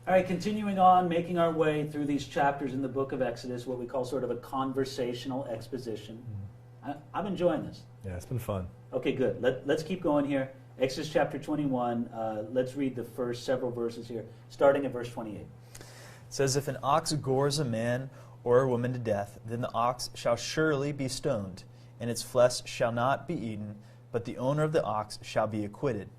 All right, continuing on, making our way through these chapters in the book of Exodus, what we call sort of a conversational exposition. I'm enjoying this. Yeah, it's been fun. Okay, good. Let's keep going here. Exodus chapter 21. Let's read the first several verses here, starting at verse 28. It says, "If an ox gores a man or a woman to death, then the ox shall surely be stoned, and its flesh shall not be eaten, but the owner of the ox shall be acquitted.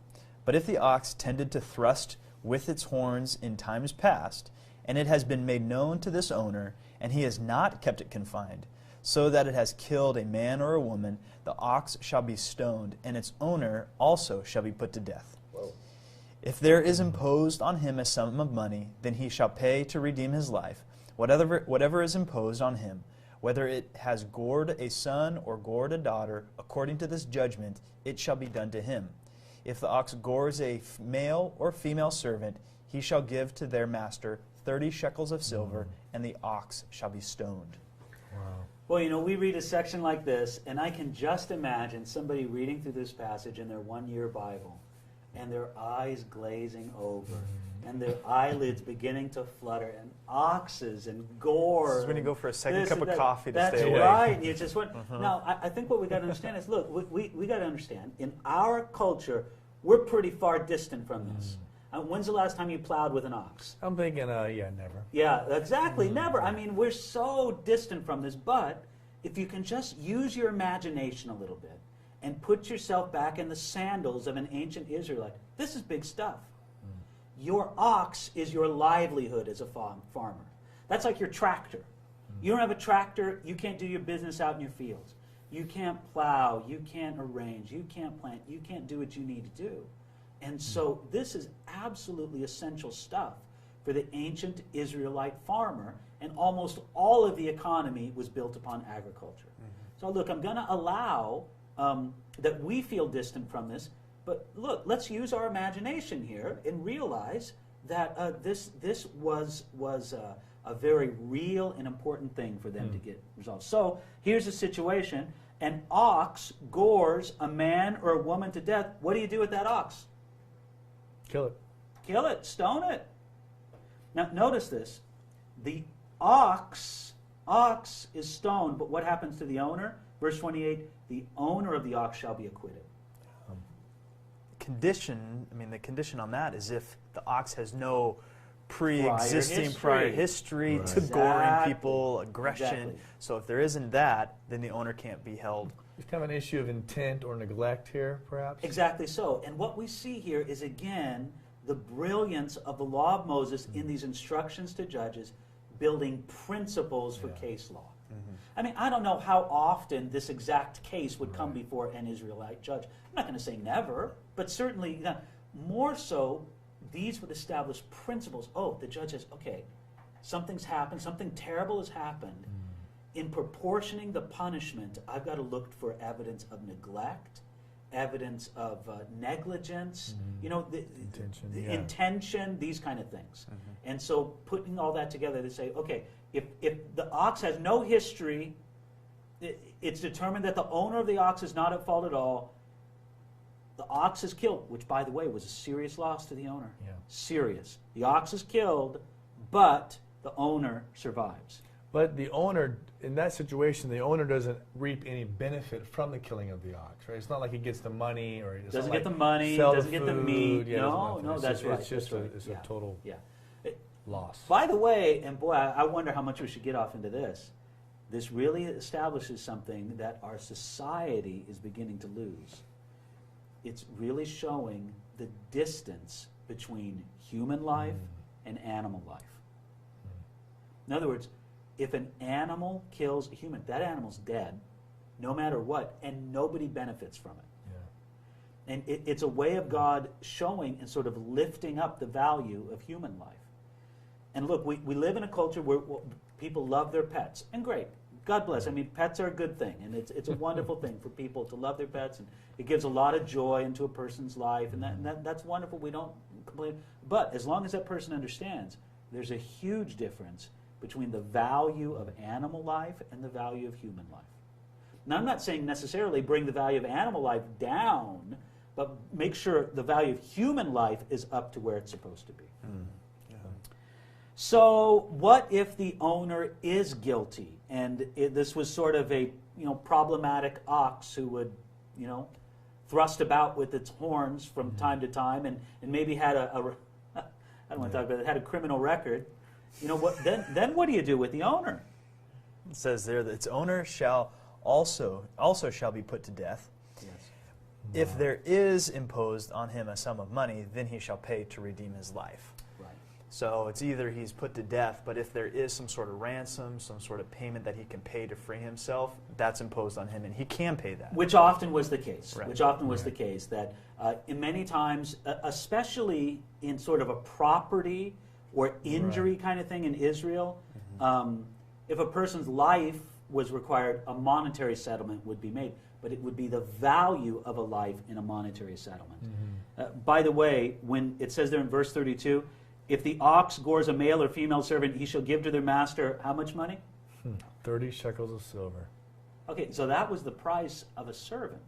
But if the ox tended to thrust with its horns in times past, and it has been made known to this owner, and he has not kept it confined, so that it has killed a man or a woman, the ox shall be stoned, and its owner also shall be put to death. Whoa. If there is imposed on him a sum of money, then he shall pay to redeem his life, whatever is imposed on him, whether it has gored a son or gored a daughter, according to this judgment, it shall be done to him. If the ox gores a male or female servant, he shall give to their master 30 shekels of silver, and the ox shall be stoned." Wow. Well, you know, we read a section like this, and I can just imagine somebody reading through this passage in their one-year Bible, and their eyes glazing over, and their eyelids beginning to flutter, and oxes and gore. This is when you go for a second this cup and of that. coffee to That's stay awake. right. And you just went. Now, I think what we got to understand is, look, we got to understand, in our culture, we're pretty far distant from this. When's the last time you plowed with an ox? I'm thinking, yeah, never. Yeah, exactly. Never. I mean, we're so distant from this. But if you can just use your imagination a little bit and put yourself back in the sandals of an ancient Israelite, this is big stuff. Your ox is your livelihood as a farmer. That's like your tractor. You don't have a tractor, you can't do your business out in your fields. You can't plow, you can't arrange, you can't plant, you can't do what you need to do. And so this is absolutely essential stuff for the ancient Israelite farmer, and almost all of the economy was built upon agriculture. So look, I'm going to allow that we feel distant from this, but look, let's use our imagination here and realize that this was a very real and important thing for them to get resolved. So here's the situation. An ox gores a man or a woman to death. What do you do with that ox? Kill it. Kill it, stone it. Now notice this. The ox is stoned, but what happens to the owner? Verse 28, the owner of the ox shall be acquitted. The condition on that is if the ox has no pre-existing prior history Right. to goring Exactly. people, aggression. Exactly. So if there isn't that, then the owner can't be held. It's kind of an issue of intent or neglect here, perhaps. Exactly so. And what we see here is, again, the brilliance of the law of Moses in these instructions to judges, building principles for case law. I mean, I don't know how often this exact case would come before an Israelite judge. I'm not going to say never, but certainly more so, these would establish principles. Oh, the judge says, okay, something's happened, something terrible has happened. In proportioning the punishment, I've got to look for evidence of neglect, evidence of negligence, intention, these kind of things. And so putting all that together, they say, okay, if the ox has no history, it's determined that the owner of the ox is not at fault at all. The ox is killed, which, by the way, was a serious loss to the owner. Yeah. Serious. The ox is killed, but the owner survives. But the owner, in that situation, the owner doesn't reap any benefit from the killing of the ox, right? It's not like he gets the money or he Doesn't get the money, doesn't get the meat. No, that's right. It's just that's a right. total Yeah. loss. By the way, and boy, I wonder how much we should get off into this. This really establishes something that our society is beginning to lose. It's really showing the distance between human life and animal life. In other words, if an animal kills a human, that animal's dead, no matter what, and nobody benefits from it. Yeah. And it's a way of God showing and sort of lifting up the value of human life. And look, we live in a culture where people love their pets, and great. God bless. I mean, pets are a good thing, and it's a wonderful thing for people to love their pets, and it gives a lot of joy into a person's life, and that's wonderful. We don't complain. But as long as that person understands, there's a huge difference between the value of animal life and the value of human life. Now, I'm not saying necessarily bring the value of animal life down, but make sure the value of human life is up to where it's supposed to be. So what if the owner is guilty, and this was sort of a problematic ox who would thrust about with its horns from time to time, and maybe had I don't want to talk about it, had a criminal record. What then what do you do with the owner? It says there that its owner shall also shall be put to death. Yes. If there is imposed on him a sum of money, then he shall pay to redeem his life. Right. So it's either he's put to death, but if there is some sort of ransom, some sort of payment that he can pay to free himself, that's imposed on him, and he can pay that. Which often was the case. Right. Which often was the case, that in many times, especially in sort of a property or injury kind of thing in Israel, if a person's life was required, a monetary settlement would be made. But it would be the value of a life in a monetary settlement. By the way, when it says there in verse 32, if the ox gores a male or female servant, he shall give to their master how much money? 30 shekels of silver. Okay, so that was the price of a servant.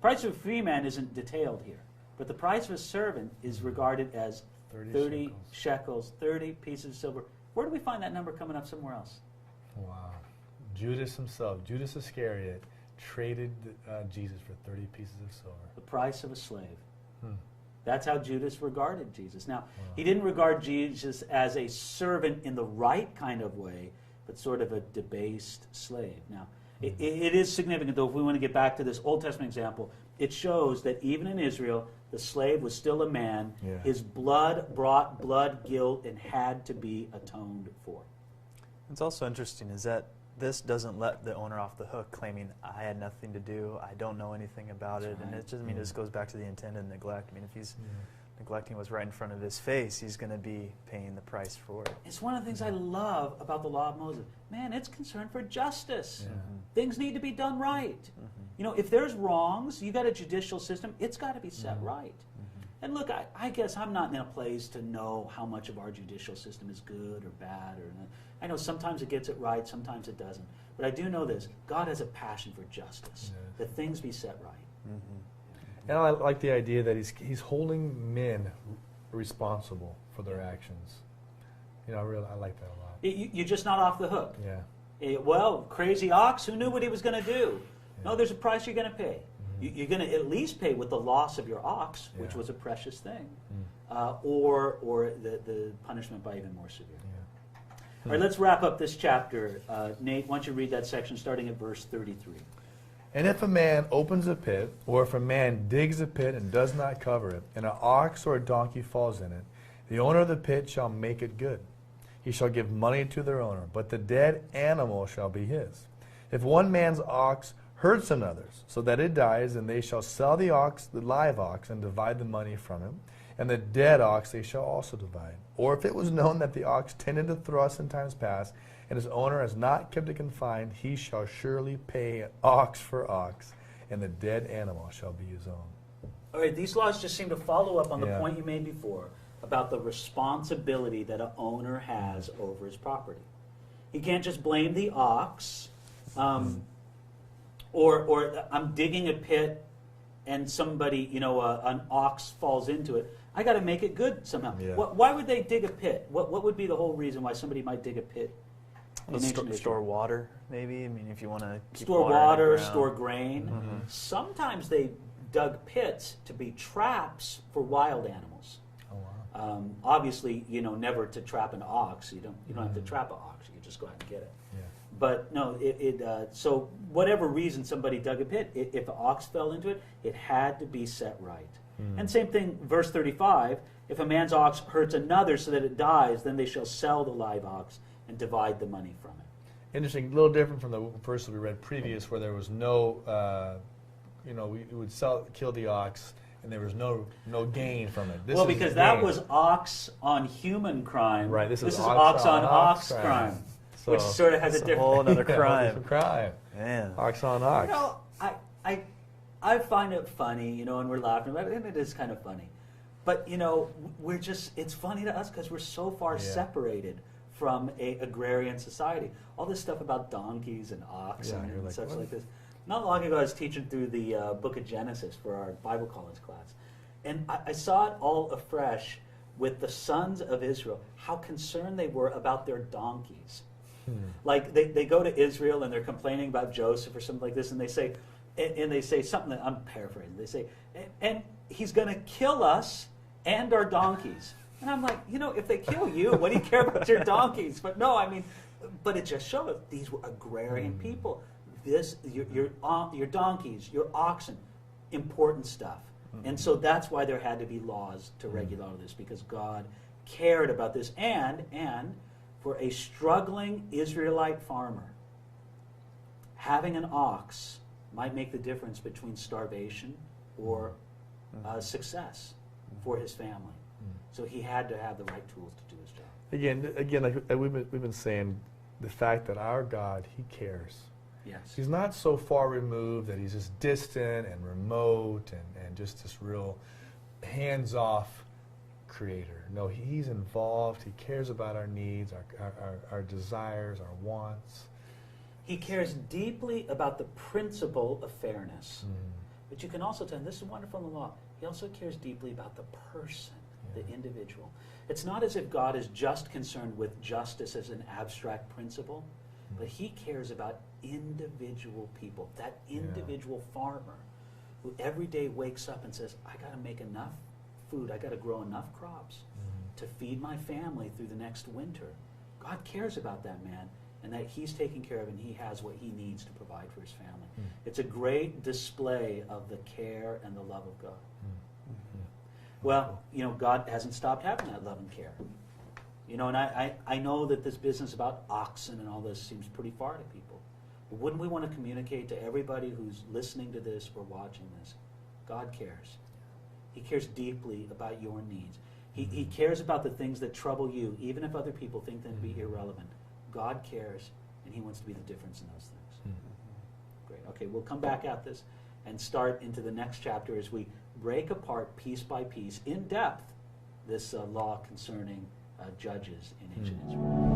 Price of a free man isn't detailed here, but the price of a servant is regarded as 30 shekels, 30 pieces of silver. Where do we find that number coming up somewhere else? Wow. Judas himself, Judas Iscariot, traded Jesus for 30 pieces of silver. The price of a slave. That's how Judas regarded Jesus. Now, he didn't regard Jesus as a servant in the right kind of way, but sort of a debased slave. Now, it is significant, though, if we want to get back to this Old Testament example, it shows that even in Israel, the slave was still a man. Yeah. His blood brought blood guilt and had to be atoned for. What's also interesting is that this doesn't let the owner off the hook, claiming I had nothing to do, I don't know anything about it, and it just this goes back to the intended neglect. I mean, if he's neglecting what's right in front of his face, he's going to be paying the price for it. It's one of the things I love about the law of Moses. Man, it's concerned for justice. Things need to be done right. If there's wrongs, you got a judicial system, it's got to be set right. And look, I guess I'm not in a place to know how much of our judicial system is good or bad. I know sometimes it gets it right, sometimes it doesn't. But I do know this. God has a passion for justice, that things be set right. And I like the idea that he's holding men responsible for their actions. I like that a lot. You're just not off the hook. Well, crazy ox, who knew what he was going to do? No, there's a price you're going to pay. You're going to at least pay with the loss of your ox, which was a precious thing, or the punishment by even more severe. All right, let's wrap up this chapter. Nate, why don't you read that section starting at verse 33. And if a man opens a pit, or if a man digs a pit and does not cover it, and an ox or a donkey falls in it, the owner of the pit shall make it good. He shall give money to their owner, but the dead animal shall be his. If one man's ox hurts another's, so that it dies, and they shall sell the live ox, and divide the money from him, and the dead ox they shall also divide. Or if it was known that the ox tended to thrust in times past, and his owner has not kept it confined, he shall surely pay ox for ox, and the dead animal shall be his own. All right, these laws just seem to follow up on the point you made before about the responsibility that an owner has over his property. He can't just blame the ox, or I'm digging a pit and somebody, an ox falls into it. I got to make it good somehow. Why would they dig a pit? What would be the whole reason why somebody might dig a pit? Store water, maybe. I mean, if you want to keep store water, store grain. Sometimes they dug pits to be traps for wild animals. Oh, wow. Obviously, never to trap an ox. You don't have to trap an ox. You can just go out and get it. But no, so whatever reason somebody dug a pit, if an ox fell into it, it had to be set right. And same thing, verse 35, if a man's ox hurts another so that it dies, then they shall sell the live ox and divide the money from it. Interesting, a little different from the verse that we read previous, where there was no, we would kill the ox, and there was no gain from it. Well, because that was ox on human crime. Right, this is ox on ox crime. So which sort of has a different... whole other crime. Different crime. Man. Ox on ox. I find it funny, and we're laughing about it, and it is kind of funny. But, we're just, it's funny to us because we're so far separated from a agrarian society. All this stuff about donkeys and ox and such like this. Not long ago, I was teaching through the book of Genesis for our Bible college class. And I saw it all afresh with the sons of Israel, how concerned they were about their donkeys. Like they go to Israel and they're complaining about Joseph or something like this, and they say something that I'm paraphrasing. They say, and he's going to kill us and our donkeys. And I'm like, if they kill you, what do you care about your donkeys? But no, I mean, but it just shows these were agrarian people. Your donkeys, your oxen, important stuff. And so that's why there had to be laws to regulate all of this, because God cared about this. And for a struggling Israelite farmer, having an ox might make the difference between starvation or success for his family. So he had to have the right tools to do his job. Again, like we've been saying, the fact that our God, He cares. Yes. He's not so far removed that He's just distant and remote and just this real hands-off creator. No, He's involved. He cares about our needs, our desires, our wants. He cares deeply about the principle of fairness. But you can also tell, and this is wonderful in the law, He also cares deeply about the person, the individual. It's not as if God is just concerned with justice as an abstract principle, but He cares about individual people, that individual farmer who every day wakes up and says, I got to make enough food, I got to grow enough crops to feed my family through the next winter. God cares about that man, and that He's taken care of, and He has what he needs to provide for his family. It's a great display of the care and the love of God. Well, God hasn't stopped having that love and care. And I know that this business about oxen and all this seems pretty far to people. But wouldn't we want to communicate to everybody who's listening to this or watching this? God cares. He cares deeply about your needs. He cares about the things that trouble you, even if other people think them to be irrelevant. God cares, and He wants to be the difference in those things. Great. Okay, we'll come back at this and start into the next chapter as we break apart piece by piece, in depth, this law concerning judges in ancient Israel.